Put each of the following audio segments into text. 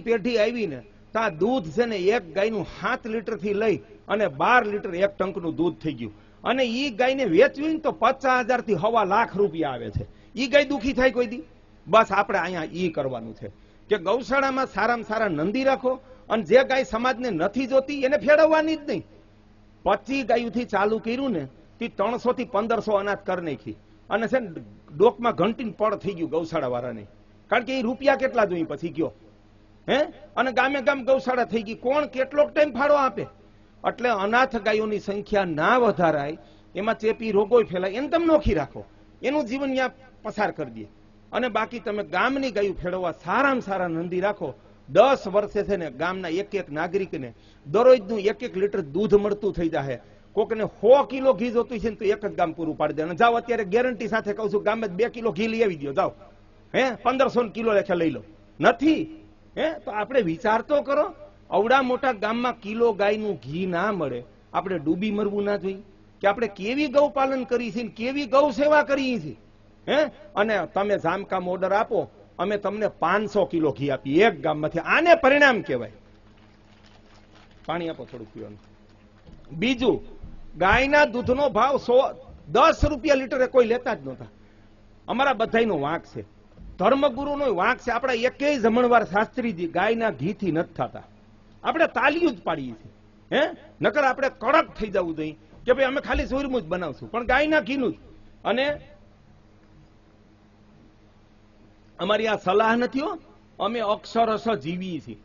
પેઢી આવી ને ત્યાં દૂધ છે ને એક ગાયનું 7 લીટર થી લઈ અને 12 લીટર એક ટંકનું દૂધ થઈ ગયું. અને ઈ ગાયને વેચવી ને તો 50,000 થી સવા લાખ રૂપિયા આવે છે. ઈ ગાય દુખી થાય કોઈ દી? બસ આપણે અહીંયા ઈ કરવાનું છે કે ગૌશાળામાં સારામાં સારા નંદી રાખો, અને જે ગાય સમાજને નથી જોતી એને ફેરવવાની જ નહીં. 25 ગાયોથી ચાલુ કર્યું ને તે 300 થી 1500 અનાજ કરી નાખી, અને છે ને ડોકમાં ઘંટીને પડ થઈ ગયું ગૌશાળા વાળાને. કારણ કે એ રૂપિયા કેટલા જોઈએ પછી ગયો હે, અને ગામે ગામ ગૌશાળા થઈ ગઈ. કોણ કેટલોક ટાઈમ ફાળો આપે? એટલે અનાથ ગાયોની સંખ્યા ના વધારાય, એમાં ચેપી રોગો ફેલાય, એને તમે નોખી રાખો, એનું જીવન ત્યાં પસાર કરી દે. અને બાકી તમે ગામની ગાયું ફેરવવા સારામાં સારા નંદી રાખો. 10 વર્ષે છે ને ગામના એક એક નાગરિકને દરરોજનું 1-1 લીટર દૂધ મળતું થઈ જાય. કોકને 100 કિલો ઘી જોતું છે ને તો એક જ ગામ પૂરું પાડી દે. અને જાઓ અત્યારે ગેરંટી સાથે કહું છું, ગામમાં 2 કિલો ઘી લઈ આવી દો, જાઓ હે 1500 કિલો લેખે લઈ લો. નથી હે તો આપણે વિચાર તો કરો. અવડા મોટા ગામમાં કિલો ગાયનું ઘી ના મળે, આપણે ડૂબી મરવું ના જોઈએ કે આપણે કેવી ગૌ પાલન કરી છે, કેવી ગૌ સેવા કરી છે હે. અને તમે જામકામ ઓર્ડર આપો, અમે તમને 500 કિલો ઘી આપી એક ગામમાંથી. આને પરિણામ કહેવાય. પાણી આપો થોડું પીવાનું. બીજું, ગાયના દૂધનો ભાવ 10 રૂપિયા લીટરે કોઈ લેતા જ નહોતા. અમારા બધાયનો વાંક છે, ધર્મગુરુનો વાંક છે. આપણા એકેય જમણવાર શાસ્ત્રીજી ગાયના ઘીથી નથી થતા. આપણે તાલીયું જ પાડીએ છીએ હે. નકર આપણે કડક થઈ જવું જોઈએ કે ભાઈ અમે ખાલી સુરમું જ બનાવશું, પણ ગાયના ઘીનું જ. અને અમારી આ સલાહ નથી હો, અમે અક્ષરશ જીવીએ છીએ.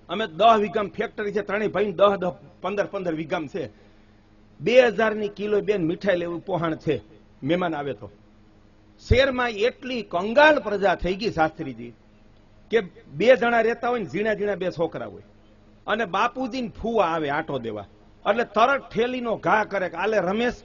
અમે 10 વીઘામાં ફેક્ટરી છે, ત્રણેય ભાઈ 10-10, 15-15 વીઘામાં છે. 2000 ની કિલો બેન મીઠાઈ લેવું પોહાણ છે. મહેમાન આવે તો શેરમાં એટલી કંગાળ પ્રજા થઈ ગઈ શાસ્ત્રીજી કે 2 જણા રહેતા હોય ને ઝીણા ઝીણા 2 છોકરા હોય, અને બાપુજી ને ફૂવા આવે આટો દેવા, એટલે તરત ઠેલીનો ઘા કરે કે આલે રમેશ,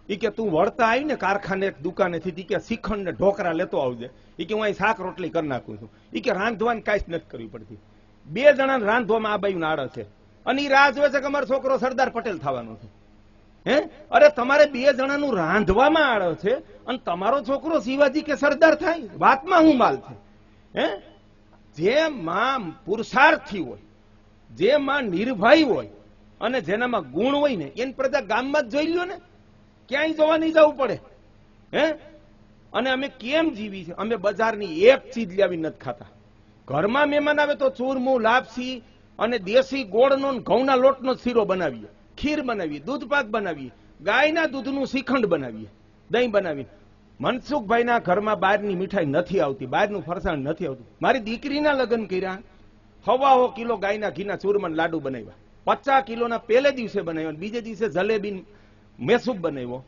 ઈ કે તું વળતા આવી ને કારખાને દુકાનેથી, કે શ્રીખંડ ને ઢોકરા લેતો આવજે, ઈ કે હું અહીં શાક રોટલી કરી નાખું છું, ઈ કે રાંધવાની કાંઈ જ નથી કરવી પડતી. 2 જણા રાંધવામાં આ બાયું આડે છે, અને ઈ રાહ જોવે છે કે અમારો છોકરો સરદાર પટેલ થવાનો છે હે. અરે તમારે 2 જણાનું રાંધવામાં આડે છે, અને તમારો છોકરો શિવાજી કે સરદાર થાય? વાતમાં હું માલ છે હે. જે માં પુરુષાર્થી હોય, જે માં નિર્ભય હોય, અને જેનામાં ગુણ હોય ને એની પ્રજા ગામમાં જ જોઈ લ્યો ને, ક્યાંય જોવા નહીં જવું પડે હે. અને અમે કેમ જીવી છે? અમે બજારની એક ચીજ લાવી નથી ખાતા. ઘરમાં મહેમાન આવે તો ચૂરમું, લાપસી અને દેશી ગોળનો ઘઉંના લોટનો શીરો બનાવીએ, ખીર બનાવીએ, દૂધ પાક બનાવીએ, ગાયના દૂધનું શ્રીખંડ બનાવીએ, દહીં બનાવીએ. મનસુખભાઈના ઘરમાં બહારની મીઠાઈ નથી આવતી, બહારનું ફરસાણ નથી આવતું. મારી દીકરીના લગ્ન કર્યા, 1.25 કિલો ગાયના ઘીના ચૂરમા લાડુ બનાવ્યા, 50 કિલોના પહેલે દિવસે બનાવ્યા, બીજે દિવસે જલેબી મેસૂબ બનાવ્યો.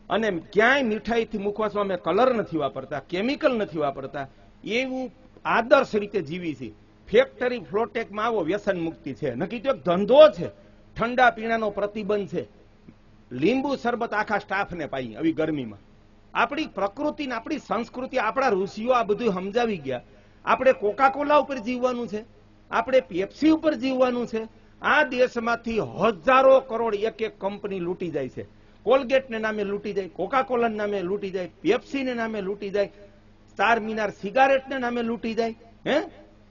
અને ક્યાંય મીઠાઈથી મુખવાસમાં અમે કલર નથી વાપરતા, કેમિકલ નથી વાપરતા. એવું આદર્શ રીતે જીવી છે. ફેક્ટરી ફ્લોટેકમાં આવો વ્યસન મુક્તિ છે, નક્કી તો એક ધંધો છે. ઠંડા પીણાનો પ્રતિબંધ છે. લીંબુ શરબત આખા સ્ટાફને પાઈ આવી ગરમીમાં. આપણી પ્રકૃતિ ને આપણી સંસ્કૃતિ, આપણા ઋષિઓ આ બધું સમજાવી ગયા. આપણે કોકાકોલા ઉપર જીવવાનું છે, આપણે પેપ્સી ઉપર જીવવાનું છે. આ દેશમાંથી હજારો કરોડ એક એક કંપની લૂંટી જાય છે. કોલગેટને નામે લૂંટી જાય, કોકાકોલાના નામે લૂંટી જાય, પેપ્સીને નામે લૂંટી જાય, સ્ટાર મિનાર સિગારેટને નામે લૂંટી જાય હે.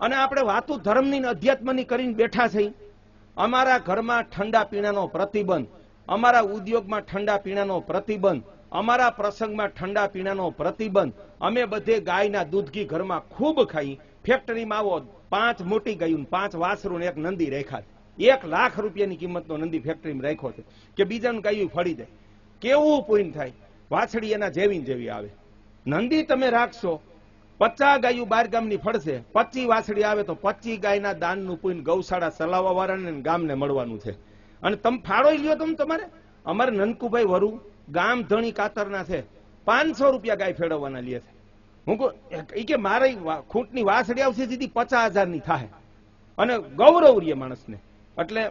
અને આપણે વાતો ધર્મની અધ્યાત્મની કરીને બેઠા છે. અમારા ઘરમાં ઠંડા પીણાનો પ્રતિબંધ, અમારા ઉદ્યોગમાં ઠંડા પીણાનો પ્રતિબંધ, અમારા પ્રસંગમાં ઠંડા પીણાનો પ્રતિબંધ. અમે બધે ગાયના દૂધ ઘી ઘરમાં ખૂબ ખાઈ. ફેક્ટરીમાં આવો 5 મોટી ગાયું, 5 વાસરું ને 1 નંદી રાખ્યા. 1 લાખ રૂપિયાની કિંમતનો નંદી ફેક્ટરીમાં રાખ્યો છે કે બીજાનું ગાયું ફળી જાય. કેવું પૂર્ણ થાય? વાછડી એના જેવી જેવી આવે. નંદી તમે રાખશો, 50 ગાયું 12 ગામની ફળશે, 25 વાછડી આવે તો 25 ગાયના દાનનું પુણ્ય ગૌશાળા ચલાવવા વાળાને ગામને મળવાનું છે. અને તમે ફાળો લ્યો. તમારે અમારે નનકુભાઈ વરુ ગામ ધણી કાતરના છે, 500 રૂપિયા ગાય ફેરવવાના લે છે. હું કે મારે ખૂંટની વાછડી આવશે સીધી 50,000 ની થાય, અને ગૌરવ રે માણસને. એટલે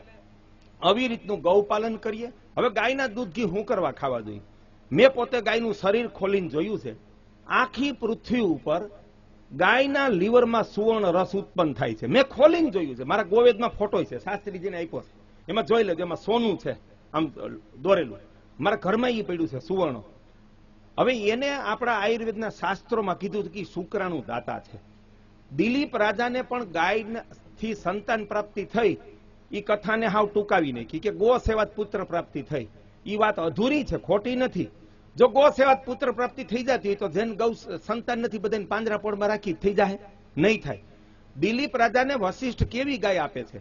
આવી રીતનું ગૌ પાલન કરીએ. હવે ગાયના દૂધ ઘી હું કરવા ખાવા જોઈએ? મેં પોતે ગાયનું શરીર ખોલીને જોયું છે. આખી પૃથ્વી ઉપર ગાયના લીવરમાં સુવર્ણ રસ ઉત્પન્ન થાય છે. મેં ખોલીને જોયું છે. મારા ગોવેદમાં ફોટો છે, શાસ્ત્રીજીને આપ્યો છે, એમાં જોઈ લેજો. એમાં સોનું છે આમ દોરેલું. મારા ઘરમાં એ પડ્યું છે સુવર્ણ. હવે એને આપણા આયુર્વેદના શાસ્ત્રોમાં કીધું કે શુક્રાણુ દાતા છે. દિલીપ રાજાને પણ ગાયથી સંતાન પ્રાપ્તિ થઈ, એ કથાને હાવ ટૂંકાવી નાખી કે ગો સેવાત પુત્ર પ્રાપ્તિ થઈ. એ વાત અધૂરી છે, ખોટી નથી. જો ગો સેવાત પુત્ર પ્રાપ્તિ થઈ જતી હોય તો જેને ગૌ સંતાન નથી બધાને પાંજરાપોળમાં રાખી થઈ જાય? નહીં થાય. દિલીપ રાજાને વશિષ્ઠ કેવી ગાય આપે છે?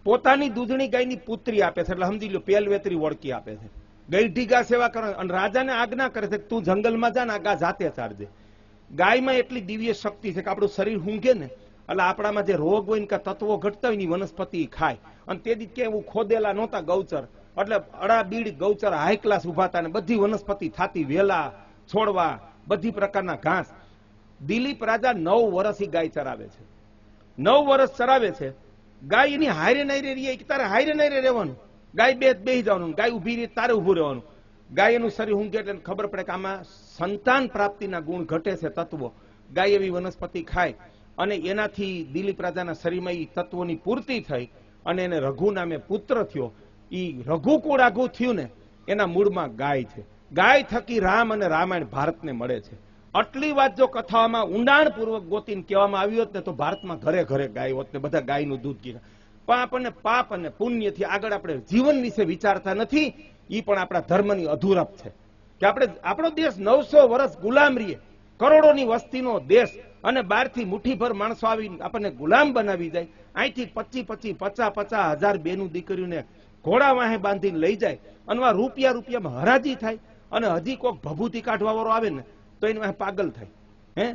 પોતાની દૂધણી ગાયની પુત્રી આપે છે. એટલે સમજી લો પેલવેતરી વળકી આપે છે. ગઈઢી ગા સેવા કરે અને રાજાને આજ્ઞા કરે છે કે તું જંગલમાં જા ને આ ગા જાતે ચારજે. ગાયમાં એટલી દિવ્ય શક્તિ છે કે આપણું શરીર ઊંઘે ને એટલે આપણામાં જે રોગ હોય ને કે તત્વો ઘટતા હોય ને વનસ્પતિ ખાય. અને તેથી કે એવું ખોદેલા નહોતા ગૌચર, એટલે અડા બીડ ગૌચર હાઈ ક્લાસ ઉભા હતા ને બધી વનસ્પતિ થાતી, વેલા છોડવા બધી પ્રકારના ઘાસ. દિલીપ રાજા 9 વર્ષથી ગાય ચરાવે છે. 9 વર્ષ ચરાવે છે. ગાય એની હારે નાયરે રહી, તારે હારે નાયરે રહેવાનું. ગાય બેસી જવાનું, ગાય ઉભી રહી તારે ઉભું રહેવાનું. ગાય એનું શરીર ઊંઘે એટલે ખબર પડે કે આમાં સંતાન પ્રાપ્તિના ગુણ ઘટે છે તત્વો. ગાય એવી વનસ્પતિ ખાય અને એનાથી દિલીપ રાજાના શરીરમાં એ તત્વોની પૂર્તિ થઈ અને એને રઘુ નામે પુત્ર થયો. એ રઘુકુળ આઘું થયું ને એના મૂળમાં ગાય છે. ગાય થકી રામ અને રામાયણ ભારતને મળે છે. આટલી વાત જો કથામાં ઊંડાણપૂર્વક ગોતીને કહેવામાં આવી હોત ને તો ભારતમાં ઘરે ઘરે ગાય હોત ને બધા ગાયનું દૂધ પીતા. પણ આપણને પાપ અને પુણ્યથી આગળ આપણે જીવન વિશે વિચારતા નથી. એ પણ આપણા ધર્મની અધૂરપ છે કે આપણે આપણો દેશ 900 વર્ષ ગુલામ રહીએ, કરોડોની વસ્તીનો દેશ, અને બહારથી મુઠ્ઠીભર માણસો આવી આપણને ગુલામ બનાવી જાય. અહીંથી 50 હજાર બેનું દીકરીઓને ઘોડા વાહે બાંધીને લઈ જાય અને રૂપિયામાં હરાજી થાય. અને હજી કોઈક ભભૂતિ કાઢવા વાળો આવે ને તો એની વાહે પાગલ થાય. હે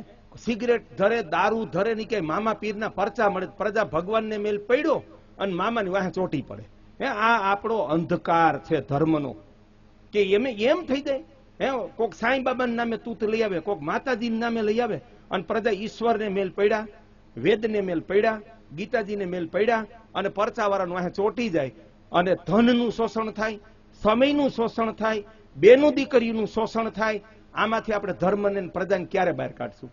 સિગરેટ ધરે, દારૂ ધરે ની કે મામા પીરના પરચા મળે, પ્રજા ભગવાનને મેલ પડ્યો અને મામાની વાહે ચોટી પડે. હે આ આપણો અંધકાર છે ધર્મનો કે એમ થઈ જાય. હે કોક સાંઈ બાબાના નામે તૂત લઈ આવે, કોક માતાજીના નામે લઈ આવે અને પ્રજા ઈશ્વરને મેલ પડ્યા, વેદને મેલ પડ્યા, ગીતાજીને મેલ પડ્યા અને પરચાવાળાનું વાહે ચોટી જાય અને ધનનું શોષણ થાય, સમયનું શોષણ થાય, બેનું દીકરીનું શોષણ થાય. આમાંથી આપણે ધર્મને પ્રજાને ક્યારે બહાર કાઢશું?